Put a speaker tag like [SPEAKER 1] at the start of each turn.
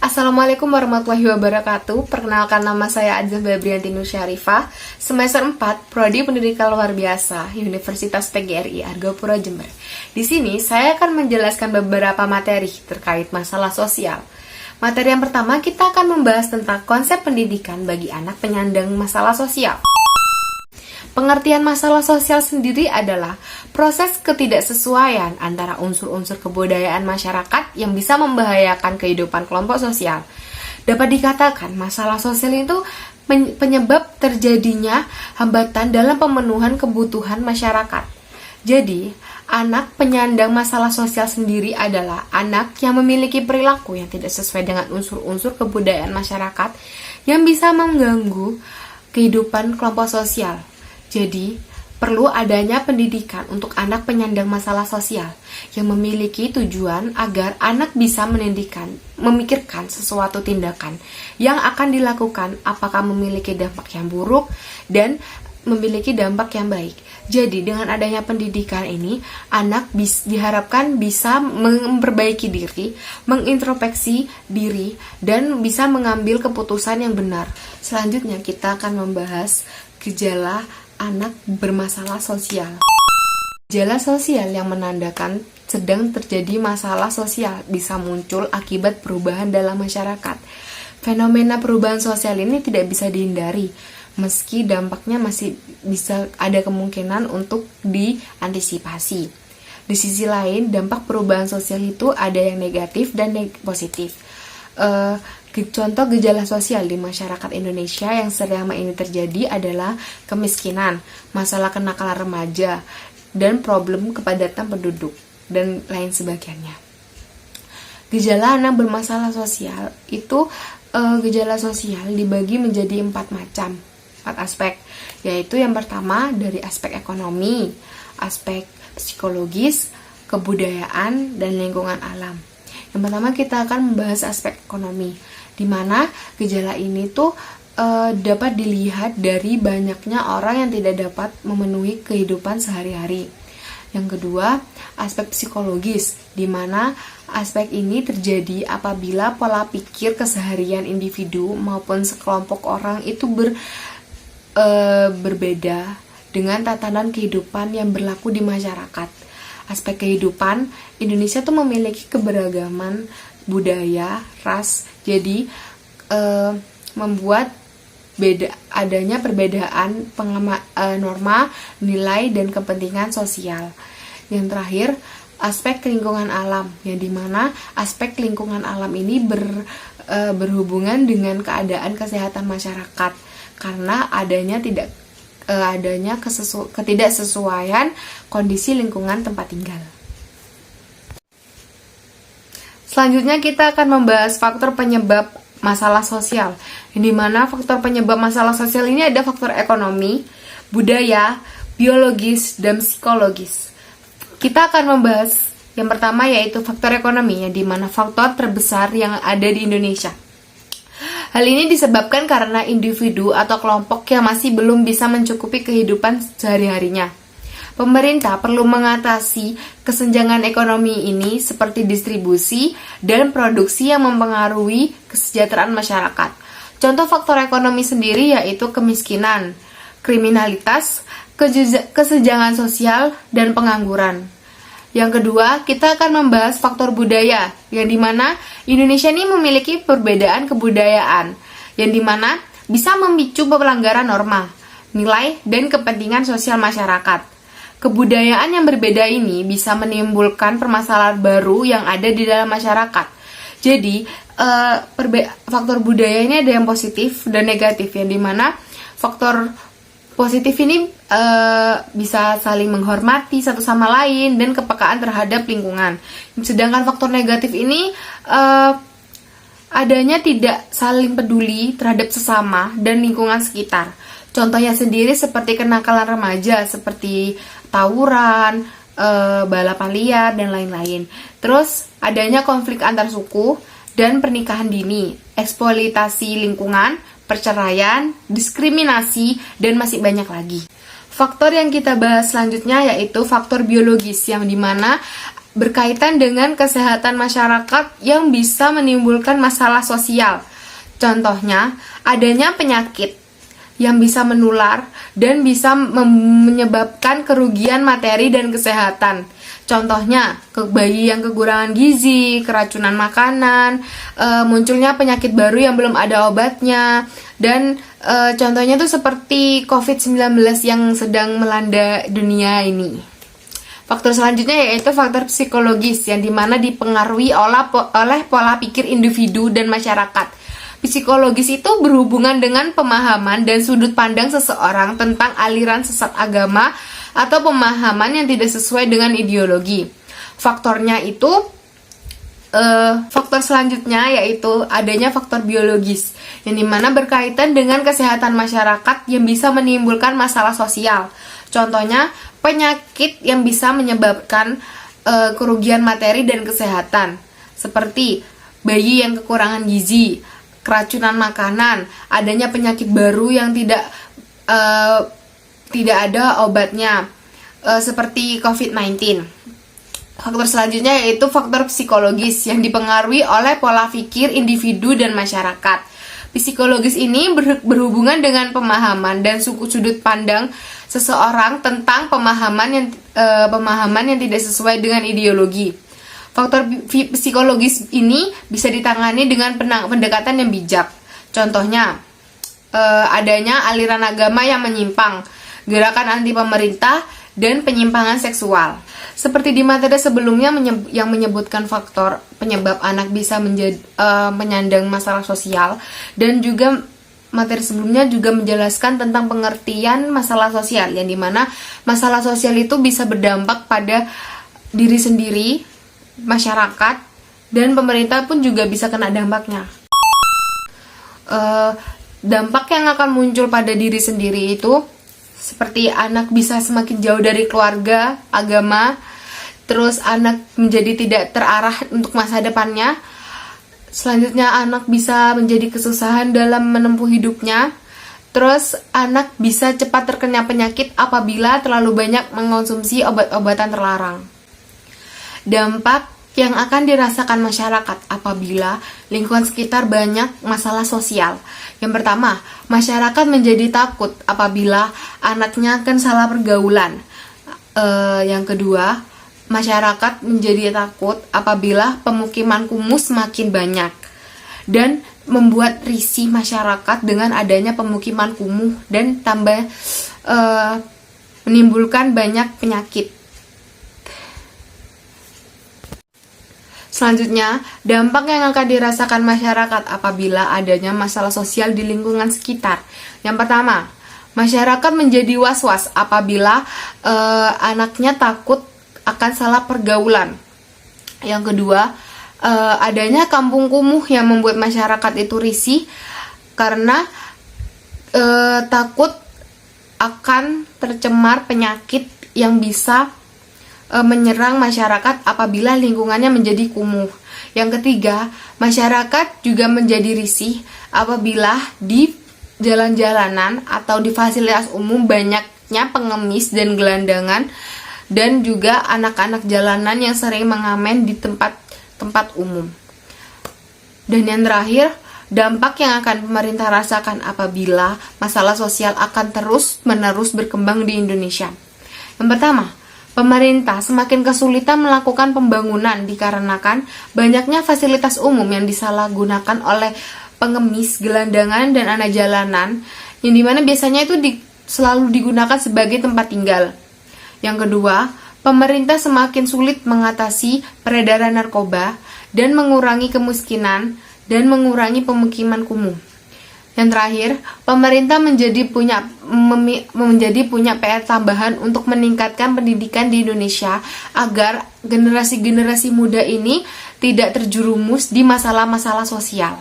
[SPEAKER 1] Assalamualaikum warahmatullahi wabarakatuh. Perkenalkan, nama saya Adzal Babrianti Nur Syarifah, semester 4, Prodi Pendidikan Luar Biasa, Universitas PGRI Argapura Jember. Di sini saya akan menjelaskan beberapa materi terkait masalah sosial. Materi yang pertama, kita akan membahas tentang konsep pendidikan bagi anak penyandang masalah sosial. Pengertian masalah sosial sendiri adalah proses ketidaksesuaian antara unsur-unsur kebudayaan masyarakat yang bisa membahayakan kehidupan kelompok sosial. Dapat dikatakan masalah sosial itu penyebab terjadinya hambatan dalam pemenuhan kebutuhan masyarakat. Jadi, anak penyandang masalah sosial sendiri adalah anak yang memiliki perilaku yang tidak sesuai dengan unsur-unsur kebudayaan masyarakat yang bisa mengganggu kehidupan kelompok sosial. Jadi, perlu adanya pendidikan untuk anak penyandang masalah sosial yang memiliki tujuan agar anak bisa memikirkan sesuatu tindakan yang akan dilakukan apakah memiliki dampak yang buruk dan memiliki dampak yang baik. Jadi, dengan adanya pendidikan ini, anak diharapkan bisa memperbaiki diri, mengintrospeksi diri, dan bisa mengambil keputusan yang benar. Selanjutnya, kita akan membahas gejala anak bermasalah sosial. Gejala sosial yang menandakan sedang terjadi masalah sosial bisa muncul akibat perubahan dalam masyarakat. Fenomena perubahan sosial ini tidak bisa dihindari, meski dampaknya masih bisa ada kemungkinan untuk diantisipasi. Di sisi lain, dampak perubahan sosial itu ada yang negatif dan positif. Contoh gejala sosial di masyarakat Indonesia yang selama ini terjadi adalah kemiskinan, masalah kenakalan remaja, dan problem kepadatan penduduk, dan lain sebagainya. Gejala anak bermasalah sosial itu gejala sosial dibagi menjadi 4 aspek, yaitu yang pertama dari aspek ekonomi, aspek psikologis, kebudayaan, dan lingkungan alam. Yang pertama kita akan membahas aspek ekonomi, di mana gejala ini tuh dapat dilihat dari banyaknya orang yang tidak dapat memenuhi kehidupan sehari-hari. Yang kedua, aspek psikologis, di mana aspek ini terjadi apabila pola pikir keseharian individu maupun sekelompok orang itu berbeda dengan tatanan kehidupan yang berlaku di masyarakat. Aspek kehidupan, Indonesia tuh memiliki keberagaman budaya, ras, jadi membuat adanya perbedaan norma, nilai, dan kepentingan sosial. Yang terakhir, aspek lingkungan alam, yang dimana aspek lingkungan alam ini berhubungan dengan keadaan kesehatan masyarakat karena adanya ketidaksesuaian kondisi lingkungan tempat tinggal. Selanjutnya kita akan membahas faktor penyebab masalah sosial, di mana faktor penyebab masalah sosial ini ada faktor ekonomi, budaya, biologis, dan psikologis. Kita akan membahas yang pertama yaitu faktor ekonomi, yang dimana faktor terbesar yang ada di Indonesia. Hal ini disebabkan karena individu atau kelompok yang masih belum bisa mencukupi kehidupan sehari-harinya. Pemerintah perlu mengatasi kesenjangan ekonomi ini seperti distribusi dan produksi yang mempengaruhi kesejahteraan masyarakat. Contoh faktor ekonomi sendiri yaitu kemiskinan, kriminalitas, kesenjangan sosial, dan pengangguran. Yang kedua, kita akan membahas faktor budaya, yang dimana Indonesia ini memiliki perbedaan kebudayaan, yang dimana bisa memicu pelanggaran norma, nilai, dan kepentingan sosial masyarakat. Kebudayaan yang berbeda ini bisa menimbulkan permasalahan baru yang ada di dalam masyarakat. Jadi, faktor budaya ini ada yang positif dan negatif, yang dimana faktor positif ini bisa saling menghormati satu sama lain dan kepekaan terhadap lingkungan. Sedangkan faktor negatif ini adanya tidak saling peduli terhadap sesama dan lingkungan sekitar. Contohnya sendiri seperti kenakalan remaja, seperti tawuran, balapan liar, dan lain-lain. Terus adanya konflik antar suku dan pernikahan dini, eksploitasi lingkungan, perceraian, diskriminasi, dan masih banyak lagi. Faktor yang kita bahas selanjutnya yaitu faktor biologis, yang dimana berkaitan dengan kesehatan masyarakat yang bisa menimbulkan masalah sosial. Contohnya, adanya penyakit yang bisa menular dan bisa menyebabkan kerugian materi dan kesehatan. Contohnya, bayi yang kekurangan gizi, keracunan makanan, munculnya penyakit baru yang belum ada obatnya, dan contohnya tuh seperti COVID-19 yang sedang melanda dunia ini. Faktor selanjutnya yaitu faktor psikologis yang dimana dipengaruhi oleh pola pikir individu dan masyarakat. Psikologis itu berhubungan dengan pemahaman dan sudut pandang seseorang tentang aliran sesat agama atau pemahaman yang tidak sesuai dengan ideologi. Faktornya itu, faktor selanjutnya yaitu adanya faktor biologis, yang dimana berkaitan dengan kesehatan masyarakat yang bisa menimbulkan masalah sosial. Contohnya, penyakit yang bisa menyebabkan kerugian materi dan kesehatan, seperti bayi yang kekurangan gizi, keracunan makanan, adanya penyakit baru yang tidak ada obatnya, seperti COVID-19. Faktor selanjutnya yaitu faktor psikologis yang dipengaruhi oleh pola pikir individu dan masyarakat. Psikologis ini berhubungan dengan pemahaman dan sudut pandang seseorang tentang pemahaman yang tidak sesuai dengan ideologi. Faktor psikologis ini bisa ditangani dengan pendekatan yang bijak. Contohnya, adanya aliran agama yang menyimpang, gerakan anti pemerintah, dan penyimpangan seksual. Seperti di materi sebelumnya yang menyebutkan faktor penyebab anak bisa menyandang masalah sosial, dan juga materi sebelumnya juga menjelaskan tentang pengertian masalah sosial, yang dimana masalah sosial itu bisa berdampak pada diri sendiri, masyarakat, dan pemerintah pun juga bisa kena dampaknya. Dampak yang akan muncul pada diri sendiri itu seperti anak bisa semakin jauh dari keluarga, agama, terus anak menjadi tidak terarah untuk masa depannya. Selanjutnya anak bisa menjadi kesusahan dalam menempuh hidupnya. Terus anak bisa cepat terkena penyakit apabila terlalu banyak mengonsumsi obat-obatan terlarang. Dampak yang akan dirasakan masyarakat apabila lingkungan sekitar banyak masalah sosial. Yang pertama, masyarakat menjadi takut apabila anaknya akan salah pergaulan. Yang kedua, masyarakat menjadi takut apabila pemukiman kumuh semakin banyak dan membuat risih masyarakat dengan adanya pemukiman kumuh dan menimbulkan banyak penyakit. Selanjutnya, dampak yang akan dirasakan masyarakat apabila adanya masalah sosial di lingkungan sekitar. Yang pertama, masyarakat menjadi was-was apabila anaknya takut akan salah pergaulan. Yang kedua, adanya kampung kumuh yang membuat masyarakat itu risih karena takut akan tercemar penyakit yang bisa menyerang masyarakat apabila lingkungannya menjadi kumuh. Yang ketiga, masyarakat juga menjadi risih apabila di jalan-jalanan atau di fasilitas umum banyaknya pengemis dan gelandangan, dan juga anak-anak jalanan yang sering mengamen di tempat umum. Dan yang terakhir, dampak yang akan pemerintah rasakan apabila masalah sosial akan terus-menerus berkembang di Indonesia. Yang pertama, pemerintah semakin kesulitan melakukan pembangunan dikarenakan banyaknya fasilitas umum yang disalahgunakan oleh pengemis, gelandangan, dan anak jalanan, yang dimana biasanya itu selalu digunakan sebagai tempat tinggal. Yang kedua, pemerintah semakin sulit mengatasi peredaran narkoba dan mengurangi kemiskinan dan mengurangi pemukiman kumuh. Yang terakhir, pemerintah menjadi punya PR tambahan untuk meningkatkan pendidikan di Indonesia agar generasi-generasi muda ini tidak terjerumus di masalah-masalah sosial.